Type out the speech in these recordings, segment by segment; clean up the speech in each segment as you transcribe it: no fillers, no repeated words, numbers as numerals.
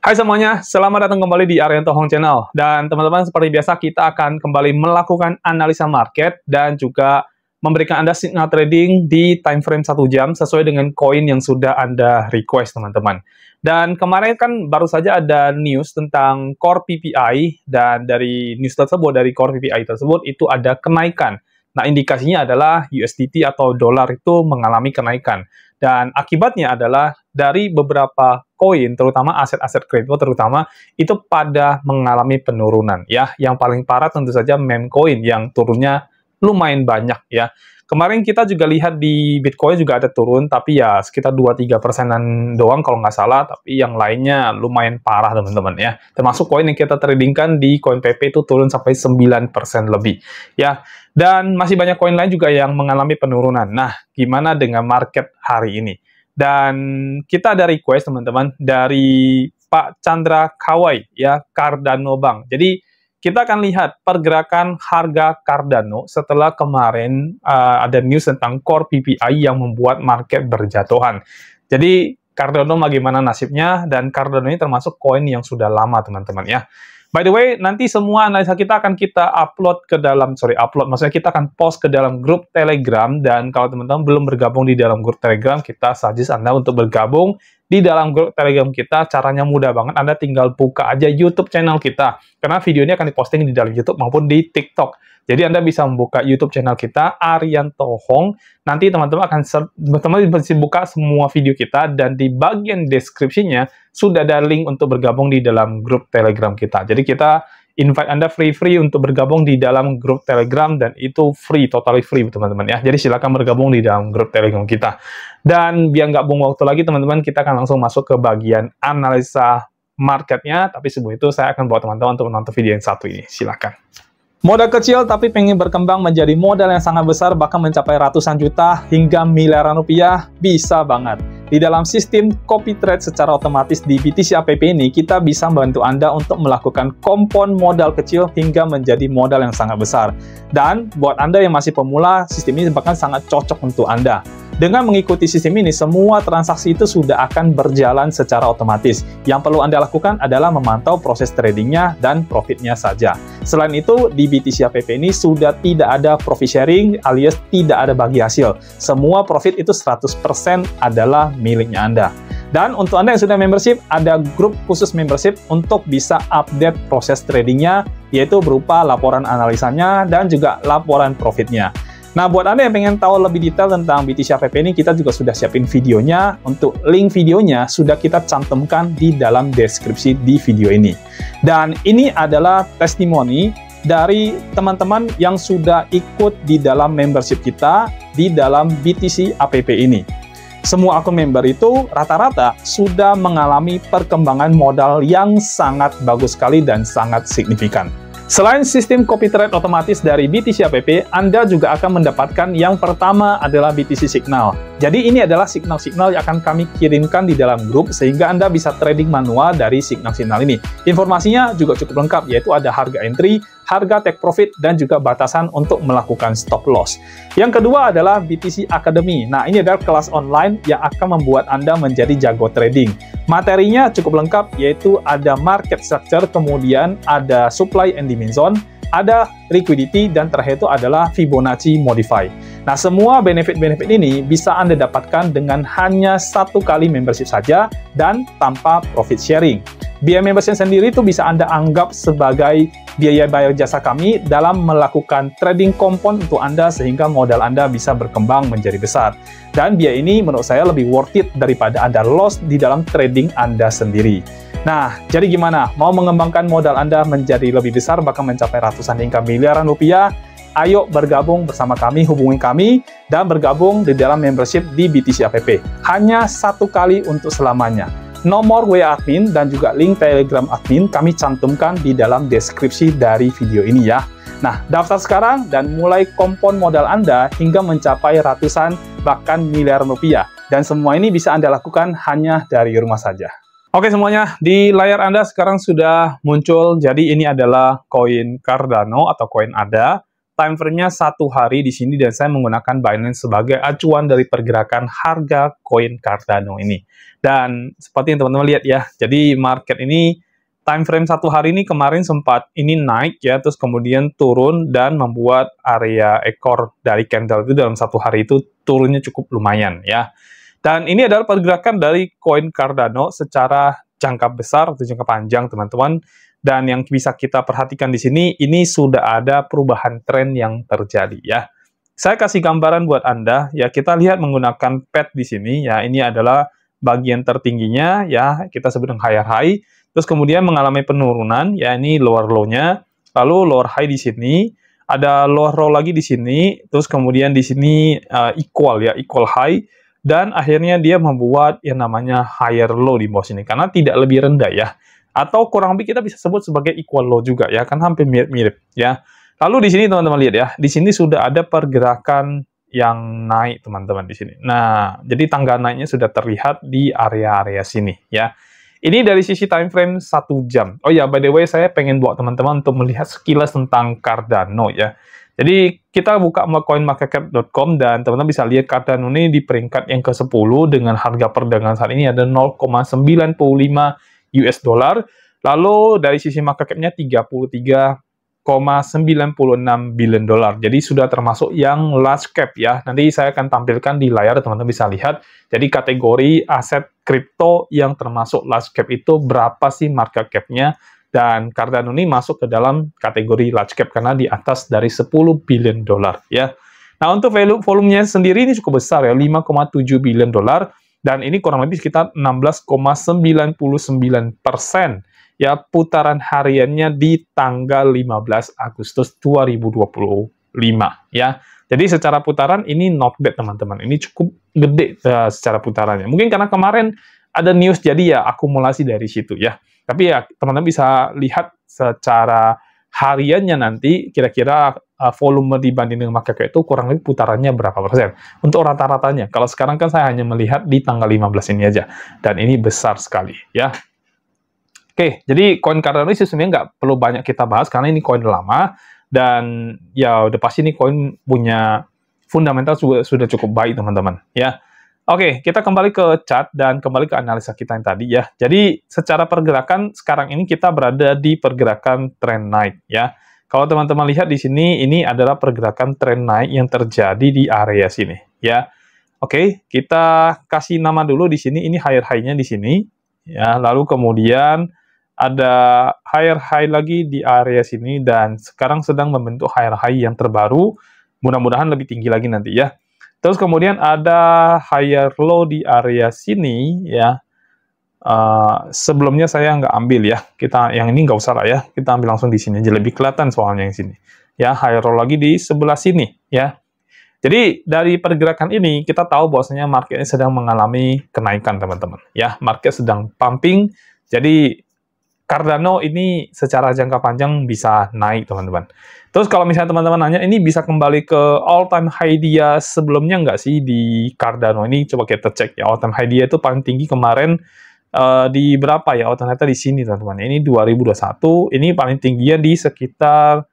Hai semuanya, selamat datang kembali di Arianto Hong Channel. Dan teman-teman, seperti biasa kita akan kembali melakukan analisa market dan juga memberikan Anda signal trading di time frame 1 jam sesuai dengan koin yang sudah Anda request, teman-teman. Dan kemarin kan baru saja ada news tentang Core PPI, dan dari news tersebut, dari Core PPI tersebut, itu ada kenaikan. Nah, indikasinya adalah USDT atau dolar itu mengalami kenaikan. Dan akibatnya adalah dari beberapa koin, terutama aset-aset kripto terutama, itu pada mengalami penurunan. Ya, yang paling parah tentu saja meme coin yang turunnya lumayan banyak ya. Kemarin kita juga lihat di Bitcoin juga ada turun, tapi ya sekitar 2-3%-an doang kalau nggak salah, tapi yang lainnya lumayan parah teman-teman ya. Termasuk koin yang kita tradingkan di CoinPP itu turun sampai 9% lebih ya. Dan masih banyak koin lain juga yang mengalami penurunan. Nah, gimana dengan market hari ini? Dan kita ada request teman-teman dari Pak Chandra Kawai ya, Cardano Bank. Jadi kita akan lihat pergerakan harga Cardano setelah kemarin ada news tentang Core PPI yang membuat market berjatuhan. Jadi Cardano bagaimana nasibnya, dan Cardano ini termasuk koin yang sudah lama teman-teman ya. By the way, nanti semua analisa kita akan kita upload ke dalam, maksudnya kita akan post ke dalam grup Telegram, dan kalau teman-teman belum bergabung di dalam grup Telegram, kita suggest Anda untuk bergabung di dalam grup Telegram kita. Caranya mudah banget, Anda tinggal buka aja YouTube channel kita, karena video ini akan diposting di dalam YouTube maupun di TikTok. Jadi Anda bisa membuka YouTube channel kita, Arianto Hong. Nanti teman-teman bisa buka semua video kita, dan di bagian deskripsinya sudah ada link untuk bergabung di dalam grup Telegram kita. Jadi kita invite Anda free untuk bergabung di dalam grup Telegram, dan itu free, totally free teman-teman ya. Jadi silakan bergabung di dalam grup Telegram kita. Dan biar nggak buang waktu lagi teman-teman, kita akan langsung masuk ke bagian analisa marketnya. Tapi sebelum itu saya akan bawa teman-teman untuk menonton video yang satu ini. Silakan. Modal kecil tapi pengen berkembang menjadi modal yang sangat besar, bahkan mencapai ratusan juta hingga miliaran rupiah, bisa banget. Di dalam sistem copy trade secara otomatis di BTC App ini, kita bisa membantu Anda untuk melakukan kompon modal kecil hingga menjadi modal yang sangat besar. Dan buat Anda yang masih pemula, sistem ini bahkan sangat cocok untuk Anda. Dengan mengikuti sistem ini, semua transaksi itu sudah akan berjalan secara otomatis. Yang perlu Anda lakukan adalah memantau proses tradingnya dan profitnya saja. Selain itu, di BTC App ini sudah tidak ada profit sharing alias tidak ada bagi hasil. Semua profit itu 100% adalah miliknya Anda. Dan untuk Anda yang sudah membership, ada grup khusus membership untuk bisa update proses tradingnya, yaitu berupa laporan analisanya dan juga laporan profitnya. Nah, buat Anda yang pengen tahu lebih detail tentang BTC App ini, kita juga sudah siapin videonya. Untuk link videonya sudah kita cantumkan di dalam deskripsi di video ini. Dan ini adalah testimoni dari teman-teman yang sudah ikut di dalam membership kita di dalam BTC App ini. Semua akun member itu rata-rata sudah mengalami perkembangan modal yang sangat bagus sekali dan sangat signifikan. Selain sistem copy trade otomatis dari BTC App, Anda juga akan mendapatkan yang pertama adalah BTC Signal. Jadi ini adalah signal-signal yang akan kami kirimkan di dalam grup, sehingga Anda bisa trading manual dari signal-signal ini. Informasinya juga cukup lengkap, yaitu ada harga entry, harga take profit, dan juga batasan untuk melakukan stop loss. Yang kedua adalah BTC Academy. Nah, ini adalah kelas online yang akan membuat Anda menjadi jago trading. Materinya cukup lengkap, yaitu ada market structure, kemudian ada supply and demand zone, ada liquidity, dan terakhir itu adalah Fibonacci Modify. Nah, semua benefit-benefit ini bisa Anda dapatkan dengan hanya 1 kali membership saja dan tanpa profit sharing. Biaya membership sendiri itu bisa Anda anggap sebagai biaya bayar jasa kami dalam melakukan trading kompon untuk Anda, sehingga modal Anda bisa berkembang menjadi besar. Dan biaya ini menurut saya lebih worth it daripada Anda loss di dalam trading Anda sendiri. Nah, jadi gimana? Mau mengembangkan modal Anda menjadi lebih besar, bahkan mencapai ratusan hingga miliaran rupiah? Ayo bergabung bersama kami, hubungi kami, dan bergabung di dalam membership di BTC App. Hanya 1 kali untuk selamanya. Nomor WA admin dan juga link Telegram admin kami cantumkan di dalam deskripsi dari video ini ya. Nah, daftar sekarang dan mulai kompon modal Anda hingga mencapai ratusan bahkan miliaran rupiah. Dan semua ini bisa Anda lakukan hanya dari rumah saja. Oke semuanya, di layar Anda sekarang sudah muncul. Jadi ini adalah koin Cardano atau koin ADA. time frame-nya 1 hari di sini dan saya menggunakan Binance sebagai acuan dari pergerakan harga koin Cardano ini. Dan seperti yang teman-teman lihat ya, jadi market ini time frame 1 hari ini kemarin sempat ini naik ya, terus kemudian turun dan membuat area ekor dari candle itu dalam 1 hari itu turunnya cukup lumayan ya. Dan ini adalah pergerakan dari koin Cardano secara jangka besar atau jangka panjang, teman-teman. Dan yang bisa kita perhatikan di sini, ini sudah ada perubahan tren yang terjadi ya. Saya kasih gambaran buat Anda, ya kita lihat menggunakan pad di sini, ya ini adalah bagian tertingginya, ya kita sebut dengan higher high, terus kemudian mengalami penurunan, ya ini lower low-nya, lalu lower high di sini, ada lower low lagi di sini, terus kemudian di sini equal ya, equal high, dan akhirnya dia membuat yang namanya higher low di bawah sini, karena tidak lebih rendah ya. Atau kurang lebih kita bisa sebut sebagai equal low juga ya, kan hampir mirip-mirip ya. Lalu di sini teman-teman lihat ya, di sini sudah ada pergerakan yang naik teman-teman di sini. Nah, jadi tangga naiknya sudah terlihat di area-area sini ya. Ini dari sisi time frame 1 jam. Oh ya, by the way saya pengen buat teman-teman untuk melihat sekilas tentang Cardano ya. Jadi kita buka coinmarketcap.com dan teman-teman bisa lihat Cardano ini di peringkat yang ke-10 dengan harga perdagangan saat ini ada 0,95 US dollar. Lalu dari sisi market cap-nya 33,96 billion dollar. Jadi sudah termasuk yang large cap ya. Nanti saya akan tampilkan di layar, teman-teman bisa lihat. Jadi kategori aset kripto yang termasuk large cap itu berapa sih market cap-nya, dan Cardano ini masuk ke dalam kategori large cap karena di atas dari 10 billion dollar ya. Nah, untuk volumenya sendiri ini cukup besar ya, 5,7 billion dollar. Dan ini kurang lebih sekitar 16,99% ya putaran hariannya di tanggal 15 Agustus 2025 ya. Jadi secara putaran ini not bad teman-teman. Ini cukup gede secara putarannya. Mungkin karena kemarin ada news jadi ya akumulasi dari situ ya. Tapi ya teman-teman bisa lihat secara hariannya nanti kira-kira volume dibanding dengan market cap itu kurang lebih putarannya berapa persen. Untuk rata-ratanya, kalau sekarang kan saya hanya melihat di tanggal 15 ini aja. Dan ini besar sekali ya. Oke, jadi koin Cardano ini sebenarnya nggak perlu banyak kita bahas karena ini koin lama. Dan ya udah pasti ini koin punya fundamental sudah cukup baik teman-teman ya. Oke, kita kembali ke chart dan kembali ke analisa kita yang tadi ya. Jadi secara pergerakan sekarang ini kita berada di pergerakan tren naik ya. Kalau teman-teman lihat di sini, ini adalah pergerakan tren naik yang terjadi di area sini ya. Oke, kita kasih nama dulu di sini. Ini higher high-nya di sini ya. Lalu kemudian ada higher high lagi di area sini dan sekarang sedang membentuk higher high yang terbaru. Mudah-mudahan lebih tinggi lagi nanti ya. Terus kemudian ada higher low di area sini ya. Sebelumnya saya nggak ambil ya. Kita yang ini nggak usah lah ya. Kita ambil langsung di sini aja, lebih kelihatan soalnya yang sini. Ya, higher low lagi di sebelah sini ya. Jadi dari pergerakan ini kita tahu bahwasanya marketnya sedang mengalami kenaikan teman-teman. Ya, market sedang pumping. Jadi Cardano ini secara jangka panjang bisa naik, teman-teman. Terus kalau misalnya teman-teman nanya, ini bisa kembali ke all-time high dia sebelumnya nggak sih di Cardano? Ini coba kita cek ya, all-time high dia itu paling tinggi kemarin di berapa ya? Oh, ternyata di sini, teman-teman. Ini 2021, ini paling tingginya di sekitar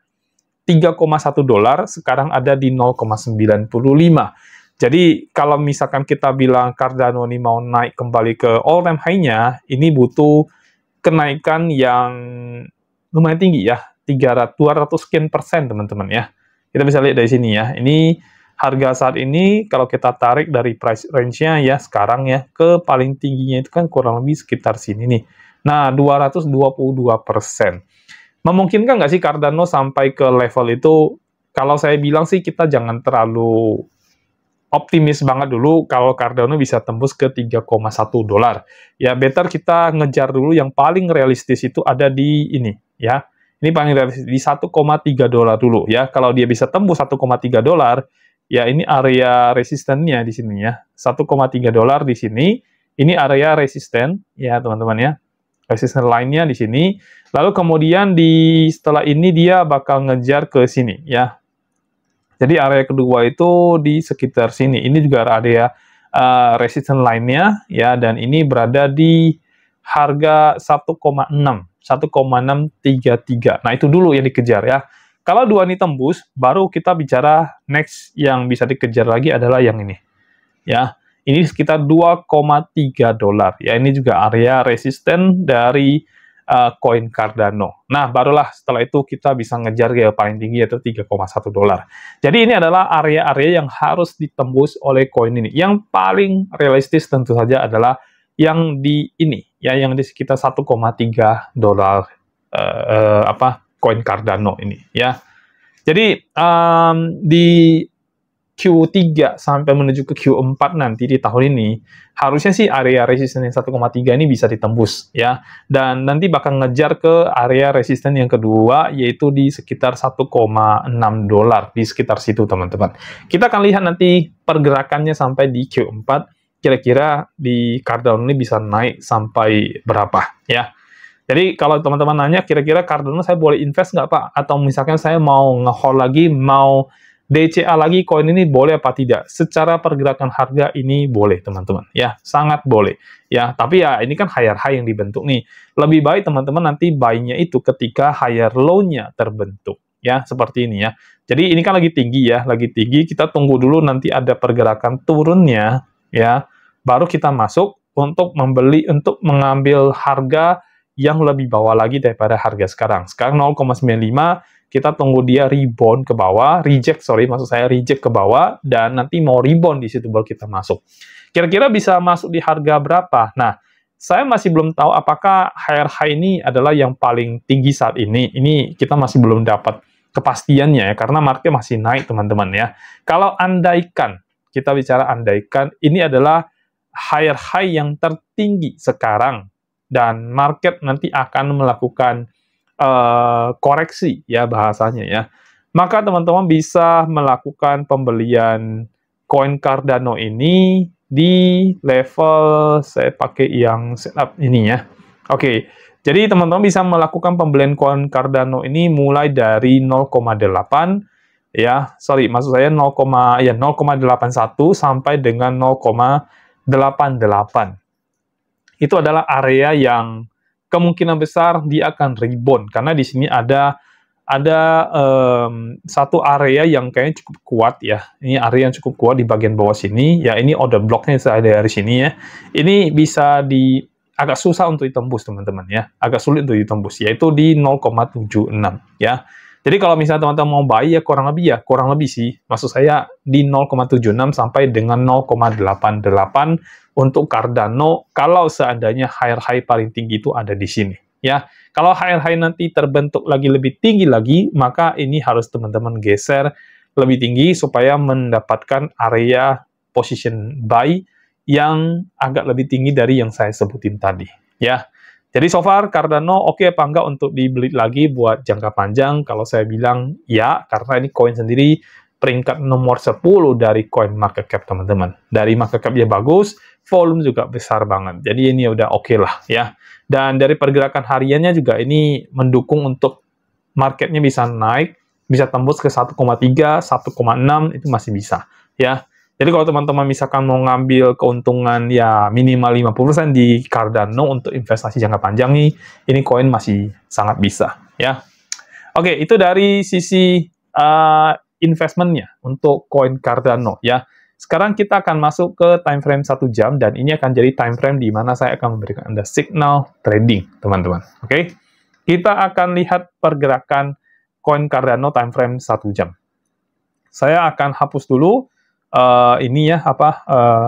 3,1 dolar, sekarang ada di 0,95. Jadi, kalau misalkan kita bilang Cardano ini mau naik kembali ke all-time high-nya, ini butuh kenaikan yang lumayan tinggi ya, 200 sekian persen teman-teman ya. Kita bisa lihat dari sini ya, ini harga saat ini kalau kita tarik dari price range-nya ya sekarang ya, ke paling tingginya itu kan kurang lebih sekitar sini nih. Nah, 222%. Memungkinkan nggak sih Cardano sampai ke level itu? Kalau saya bilang sih kita jangan terlalu optimis banget dulu kalau Cardano bisa tembus ke 3,1 dolar. Ya, better kita ngejar dulu yang paling realistis itu ada di ini, ya. Ini paling realistis di 1,3 dolar dulu, ya. Kalau dia bisa tembus 1,3 dolar, ya ini area resistennya di sini, ya. 1,3 dolar di sini, ini area resisten, ya teman-teman ya. Resisten lainnya di sini. Lalu kemudian setelah ini dia bakal ngejar ke sini, ya. Jadi area kedua itu di sekitar sini. Ini juga area resisten lainnya ya, dan ini berada di harga 1,633. Nah, itu dulu yang dikejar ya. Kalau dua ini tembus, baru kita bicara next yang bisa dikejar lagi adalah yang ini. Ya, ini sekitar 2,3 dolar. Ya, ini juga area resisten dari koin Cardano. Nah, barulah setelah itu kita bisa ngejar yang paling tinggi yaitu 3,1 dolar. Jadi ini adalah area-area yang harus ditembus oleh koin ini. Yang paling realistis tentu saja adalah yang di ini, ya, yang di sekitar 1,3 dolar koin Cardano ini, ya. Jadi di Q3 sampai menuju ke Q4 nanti di tahun ini, harusnya sih area resisten yang 1,3 ini bisa ditembus, ya. Dan nanti bakal ngejar ke area resisten yang kedua, yaitu di sekitar 1,6 dolar, di sekitar situ, teman-teman. Kita akan lihat nanti pergerakannya sampai di Q4, kira-kira di Cardano ini bisa naik sampai berapa, ya. Jadi kalau teman-teman nanya, kira-kira Cardano saya boleh invest nggak, Pak? Atau misalkan saya mau nge-hold lagi, mau DCA lagi koin ini boleh apa tidak? Secara pergerakan harga ini boleh, teman-teman. Ya, sangat boleh. Ya, tapi ya ini kan higher high yang dibentuk nih. Lebih baik teman-teman nanti buy-nya itu ketika higher low-nya terbentuk. Ya, seperti ini ya. Jadi ini kan lagi tinggi ya, lagi tinggi. Kita tunggu dulu nanti ada pergerakan turunnya, ya. Baru kita masuk untuk membeli, untuk mengambil harga yang lebih bawah lagi daripada harga sekarang. Sekarang 0,95, kita tunggu dia rebound ke bawah, reject ke bawah, dan nanti mau rebound di situ baru kita masuk. Kira-kira bisa masuk di harga berapa? Nah, saya masih belum tahu apakah higher high ini adalah yang paling tinggi saat ini. Ini kita masih belum dapat kepastiannya ya, karena market masih naik, teman-teman ya. Kalau andaikan, kita bicara andaikan, ini adalah higher high yang tertinggi sekarang, dan market nanti akan melakukan koreksi ya bahasanya ya, maka teman-teman bisa melakukan pembelian koin Cardano ini di level, saya pakai yang setup ini ya. Oke, jadi teman-teman bisa melakukan pembelian koin Cardano ini mulai dari 0,8 ya, maksud saya 0,81 sampai dengan 0,88. Itu adalah area yang kemungkinan besar dia akan rebound, karena di sini ada satu area yang kayaknya cukup kuat ya. Ini area yang cukup kuat di bagian bawah sini ya. Ini order blocknya dari sini ya. Ini bisa agak susah untuk ditembus, teman-teman ya. Agak sulit untuk ditembus, yaitu di 0,76 ya. Jadi kalau misalnya teman-teman mau buy ya kurang lebih sih. Maksud saya di 0,76 sampai dengan 0,88 untuk Cardano, kalau seandainya higher high paling tinggi itu ada di sini ya. Kalau higher high nanti terbentuk lagi lebih tinggi lagi, maka ini harus teman-teman geser lebih tinggi supaya mendapatkan area position buy yang agak lebih tinggi dari yang saya sebutin tadi ya. Jadi so far Cardano oke apa enggak untuk dibeli lagi buat jangka panjang? Kalau saya bilang ya, karena ini koin sendiri peringkat nomor 10 dari coin market cap, teman-teman. Dari market cap dia bagus, volume juga besar banget. Jadi ini udah oke lah ya. Dan dari pergerakan hariannya juga ini mendukung untuk marketnya bisa naik, bisa tembus ke 1,3, 1,6 itu masih bisa ya. Jadi kalau teman-teman misalkan mau ngambil keuntungan ya minimal 50% di Cardano untuk investasi jangka panjang nih, ini koin masih sangat bisa ya. Oke, itu dari sisi investmentnya untuk koin Cardano ya. Sekarang kita akan masuk ke time frame 1 jam, dan ini akan jadi time frame di mana saya akan memberikan Anda signal trading, teman-teman. Oke, kita akan lihat pergerakan koin Cardano time frame 1 jam. Saya akan hapus dulu ini ya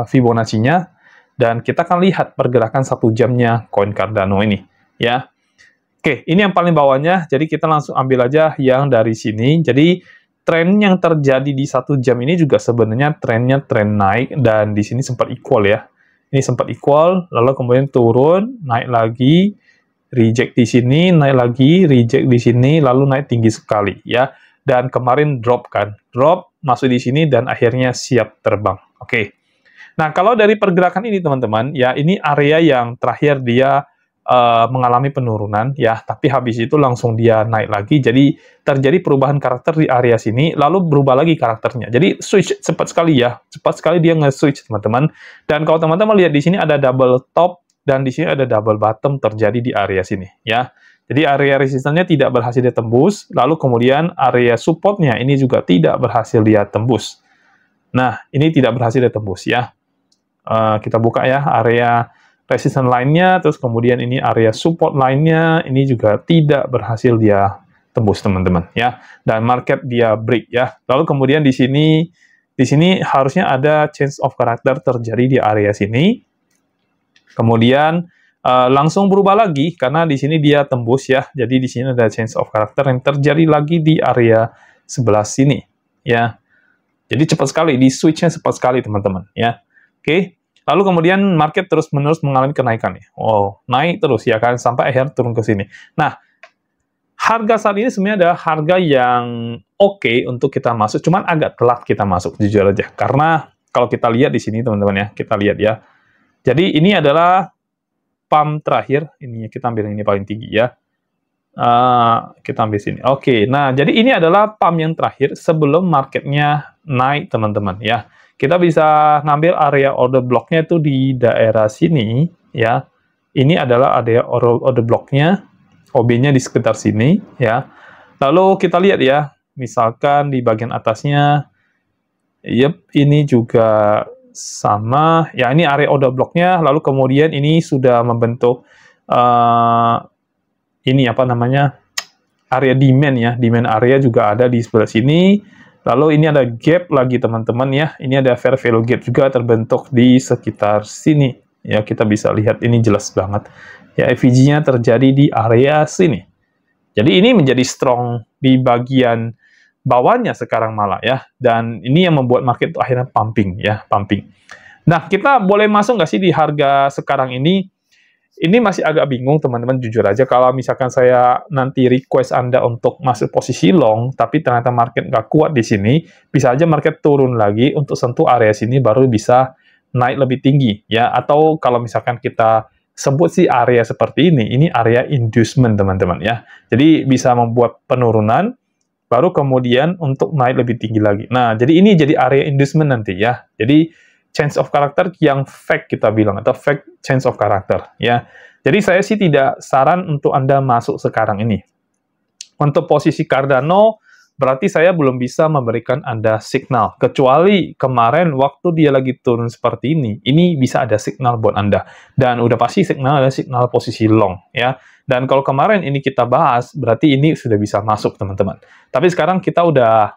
Fibonacci-nya, dan kita akan lihat pergerakan 1 jamnya koin Cardano ini ya. Oke, ini yang paling bawahnya, jadi kita langsung ambil aja yang dari sini. Jadi tren yang terjadi di 1 jam ini juga sebenarnya trennya tren naik, dan di sini sempat equal ya. Ini sempat equal, lalu kemudian turun, naik lagi, reject di sini, naik lagi, reject di sini, lalu naik tinggi sekali ya. Dan kemarin drop kan, drop, masuk di sini, dan akhirnya siap terbang. Oke. Nah, kalau dari pergerakan ini, teman-teman, ya ini area yang terakhir dia mengalami penurunan, ya, tapi habis itu langsung dia naik lagi, jadi terjadi perubahan karakter di area sini, lalu berubah lagi karakternya. Jadi switch cepat sekali ya, cepat sekali dia nge-switch, teman-teman. Dan kalau teman-teman lihat di sini ada double top, dan di sini ada double bottom terjadi di area sini, ya. Jadi area resistannya tidak berhasil ditembus, lalu kemudian area supportnya ini juga tidak berhasil dia tembus. Nah, ini tidak berhasil ditembus ya. Kita buka ya area resistance lainnya, terus kemudian ini area support lainnya, ini juga tidak berhasil dia tembus teman-teman ya. Dan market dia break ya. Lalu kemudian di sini harusnya ada change of character terjadi di area sini. Kemudian langsung berubah lagi karena di sini dia tembus ya. Jadi di sini ada change of character yang terjadi lagi di area sebelah sini ya. Jadi cepat sekali, di switch-nya cepat sekali teman-teman ya. Oke. Lalu kemudian market terus-menerus mengalami kenaikan nih. Oh, naik terus ya kan sampai akhir turun ke sini. Nah, harga saat ini sebenarnya ada harga yang oke untuk kita masuk, cuman agak telat kita masuk jujur aja. Karena kalau kita lihat di sini teman-teman ya, kita lihat ya. Jadi ini adalah pump terakhir, ini kita ambil ini paling tinggi ya. Kita ambil sini. Oke, nah jadi ini adalah pump yang terakhir sebelum marketnya naik teman-teman ya. Kita bisa ngambil area order blocknya itu di daerah sini ya. Ini adalah area order blocknya, OB-nya di sekitar sini ya. Lalu kita lihat ya, misalkan di bagian atasnya, ini juga sama, ya ini area order blocknya, lalu kemudian ini sudah membentuk ini apa namanya, area demand ya, demand area juga ada di sebelah sini, lalu ini ada gap lagi teman-teman ya, ini ada fair value gap juga terbentuk di sekitar sini, ya kita bisa lihat ini jelas banget, ya FVG-nya terjadi di area sini, jadi ini menjadi strong di bagian bawahnya sekarang malah ya, dan ini yang membuat market itu akhirnya pumping ya, pumping. Nah, kita boleh masuk nggak sih di harga sekarang ini? Ini masih agak bingung teman-teman, jujur aja. Kalau misalkan saya nanti request Anda untuk masuk posisi long, tapi ternyata market nggak kuat di sini, bisa aja market turun lagi untuk sentuh area sini baru bisa naik lebih tinggi ya. Atau kalau misalkan kita sebut sih area seperti ini area inducement teman-teman ya. Jadi bisa membuat penurunan, baru kemudian untuk naik lebih tinggi lagi. Nah, jadi ini jadi area inducement nanti ya. Jadi change of character yang fake kita bilang, atau fake change of character ya. Jadi saya sih tidak saran untuk Anda masuk sekarang ini. Untuk posisi Cardano, berarti saya belum bisa memberikan Anda signal. Kecuali kemarin waktu dia lagi turun seperti ini bisa ada signal buat Anda. Dan udah pasti signal ada signal posisi long ya. Dan kalau kemarin ini kita bahas, berarti ini sudah bisa masuk, teman-teman. Tapi sekarang kita udah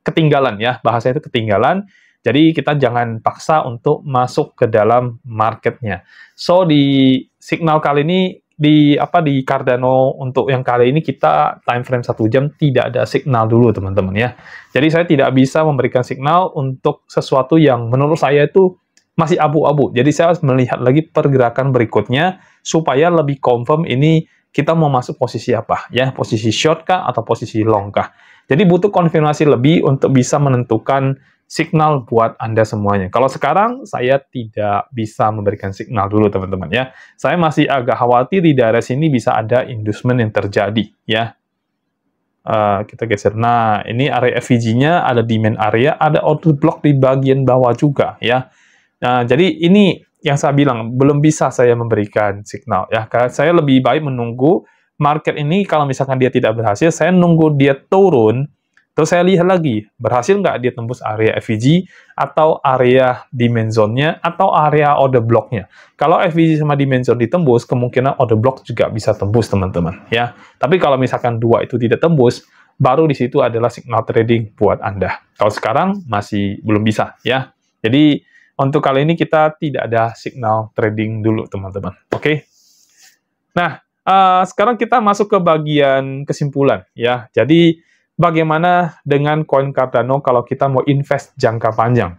ketinggalan ya, bahasanya itu ketinggalan. Jadi kita jangan paksa untuk masuk ke dalam marketnya. So di signal kali ini, di Cardano untuk yang kali ini kita time frame 1 jam tidak ada signal dulu, teman-teman ya. Jadi saya tidak bisa memberikan signal untuk sesuatu yang menurut saya itu masih abu-abu. Jadi saya harus melihat lagi pergerakan berikutnya supaya lebih confirm ini kita mau masuk posisi apa ya, posisi short kah atau posisi long kah. Jadi butuh konfirmasi lebih untuk bisa menentukan signal buat Anda semuanya. Kalau sekarang saya tidak bisa memberikan signal dulu teman-teman ya. Saya masih agak khawatir di daerah sini bisa ada inducement yang terjadi ya. Kita geser. Nah, ini area FVG-nya, ada demand area, ada order block di bagian bawah juga ya. Nah, jadi ini yang saya bilang, belum bisa saya memberikan signal ya. Karena saya lebih baik menunggu market ini, kalau misalkan dia tidak berhasil, saya nunggu dia turun, terus saya lihat lagi, berhasil nggak dia tembus area FVG, atau area demand zone-nya, atau area order block-nya. Kalau FVG sama demand zone ditembus, kemungkinan order block juga bisa tembus, teman-teman. Ya. Tapi kalau misalkan dua itu tidak tembus, baru di situ adalah signal trading buat Anda. Kalau sekarang, masih belum bisa. Ya. Jadi, untuk kali ini kita tidak ada signal trading dulu, teman-teman. Oke? Nah, sekarang kita masuk ke bagian kesimpulan. Ya. Jadi, bagaimana dengan koin Cardano kalau kita mau invest jangka panjang?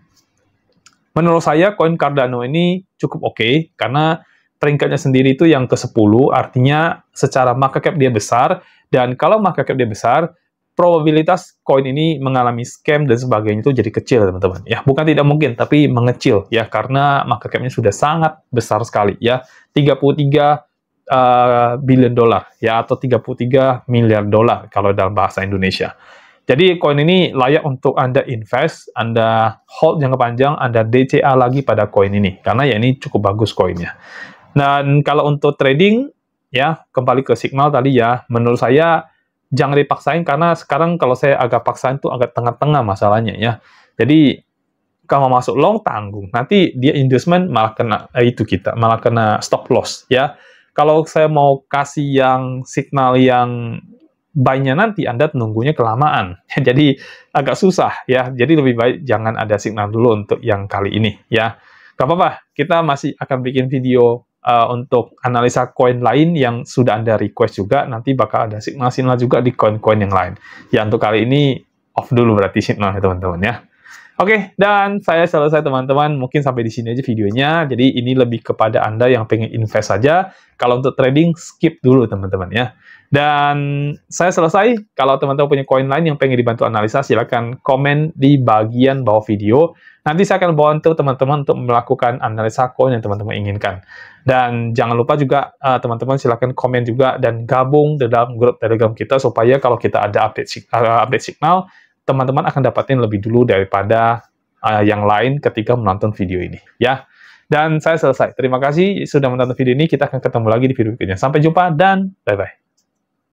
Menurut saya, koin Cardano ini cukup oke, karena peringkatnya sendiri itu yang ke-10, artinya secara market cap dia besar, dan kalau market cap dia besar, probabilitas koin ini mengalami scam dan sebagainya itu jadi kecil, teman-teman. Ya, bukan tidak mungkin, tapi mengecil, ya, karena market cap-nya sudah sangat besar sekali, ya, 33 billion dolar ya, atau 33 miliar dolar kalau dalam bahasa Indonesia. Jadi koin ini layak untuk Anda invest, Anda hold jangka panjang, Anda DCA lagi pada koin ini karena ya ini cukup bagus koinnya. Dan kalau untuk trading, ya, kembali ke signal tadi ya, menurut saya jangan dipaksain karena sekarang kalau saya agak paksain tuh agak tengah-tengah masalahnya ya. Jadi kalau masuk long tanggung, nanti dia inducement malah kena itu kita, malah kena stop loss ya. Kalau saya mau kasih yang signal yang buy-nya nanti, Anda nunggunya kelamaan. Jadi agak susah ya. Jadi lebih baik jangan ada signal dulu untuk yang kali ini ya. Gak apa-apa, kita masih akan bikin video untuk analisa koin lain yang sudah Anda request juga. Nanti bakal ada signal-signal juga di koin-koin yang lain. Ya untuk kali ini off dulu berarti signalnya teman-teman ya. Oke, dan saya selesai teman-teman. Mungkin sampai di sini aja videonya. Jadi ini lebih kepada Anda yang pengen invest saja. Kalau untuk trading, skip dulu teman-teman ya. Dan saya selesai. Kalau teman-teman punya koin lain yang pengen dibantu analisa, silakan komen di bagian bawah video. Nanti saya akan bantu teman-teman untuk melakukan analisa koin yang teman-teman inginkan. Dan jangan lupa juga teman-teman silakan komen juga dan gabung di dalam grup Telegram kita supaya kalau kita ada update signal, teman-teman akan dapatin lebih dulu daripada yang lain ketika menonton video ini, ya. Dan saya selesai. Terima kasih sudah menonton video ini. Kita akan ketemu lagi di video berikutnya. Sampai jumpa dan bye-bye.